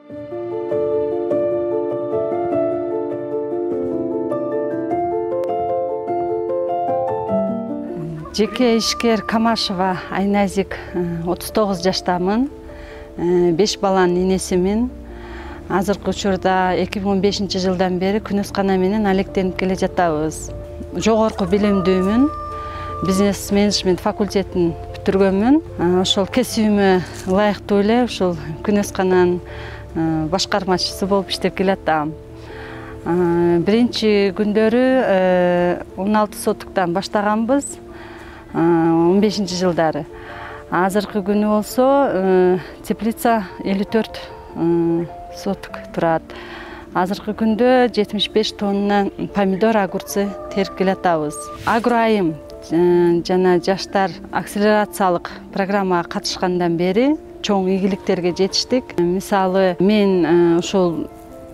Жеке ишкер Камашева Айназик 39 жаштамын. 5 баланын энесимин. Азыркы учурда 2015 жылдан бери күнөскана менен алектенип келе жатабыз. Жогорку билимдүүмүн. Бизнес менеджмент факультетин бүтүргөнмүн. Ошол кесибиме ылайыктуу эле ушул күнөскананын башкармачысы болуп иштеп келатам. Биринчи күндөрү 16 сотуктан баштаганбыз. 15 жылдары. Азыркы күнү болсо теплица 54 сотук турат. Азыркы күндө 75 тонна помидор, огурцы терип келатабыз. Агроайым жана жаштар акселерациялык программага катышкандан бери чоң ийгиликтерге жетиштик. Мисалы, мен ошол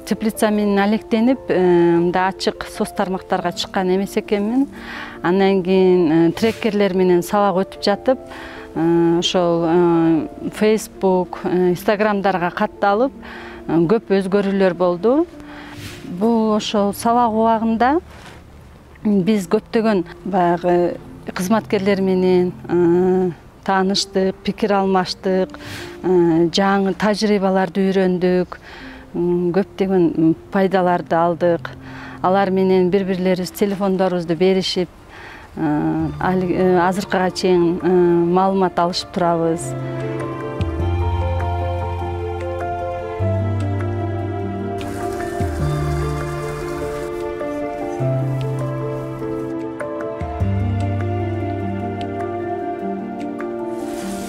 теплица менен алектенип, мындай ачык соц тармактарга чыккан эмес экенмин. Андан кийин треккерлер менен сабак өтүп жатып, ошол Facebook, Instagramдарга катталып, көп өзгөрүүлөр болду. Бул ошол сабак убагында биз көптөгөн баягы кызматкерлер менен тааныштык, пикир алмаштык, жаңы тажрыйбаларды үйрөндүк, көптөгөн пайдаларды алдык. Алар менен бири-бирлерибиз телефондорубузду беришип, азыркыга чейин маалымат алышып турабыз.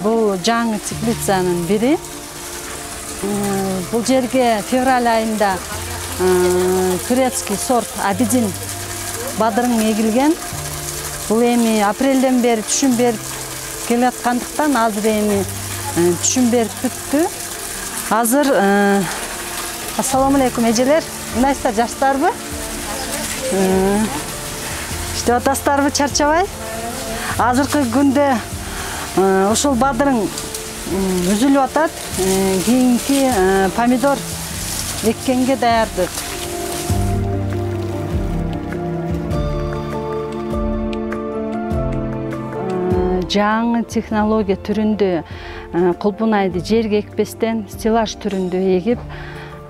Бул жаңы теплицанын бири. Бул жерге февраль айында турецкий сорт абидин бадырың эгилген. Бул эми апрелден бери түшүм берип келаткандыктан азыр эми түшүм берип бүттү. Азыр ассаламу алейкум эжелер, ыңгайсыздар, жаштарбы? Иштеп атасыздарбы, чарчабай? Азыркы күндө ошол бадырың үзүлүп атат. Кийинки помидор эккенге даярдык. Жаңы технология түрүндө кулпунайды жерге экпестен стеллаж түрүндө эгип,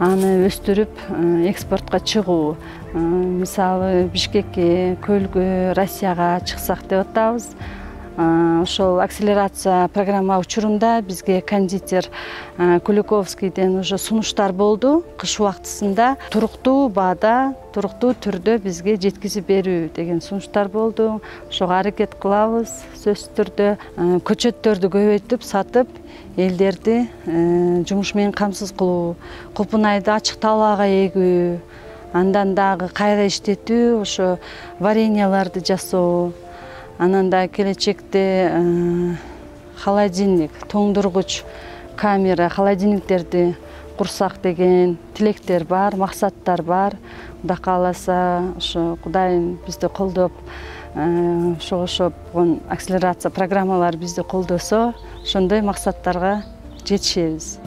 аны өстүрүп экспортко чыгуу. Мисалы, Бишкекке, Көлгө, Россияга чыксак деп атабыз. Ошол акселерация программа учурунда бизге кондитер Куликовскийден уже сунуштар болду. Кыш убактысында туруктуу баада, туруктуу түрдө бизге жеткизип берүү деген сунуштар болду. Ошого аракет кылабыз, сөзсүз түрдө көчөттөрдү көбөйтүп сатып, элдерди жумуш менен камсыз кылуу, кулпунайды ачык талаага эгүү, андан дагы кайра иштетүү, ошо вареньяларды жасоо. Анан да келечекте холодильник, тоңдургуч камера, холодильниктерди курсак деген тилектер бар, максаттар бар. Кудай кааласа, ошо Кудайым бизди колдоп, ошого акселерация программалары бизди колдосо, ошондой максаттарга жетишебиз.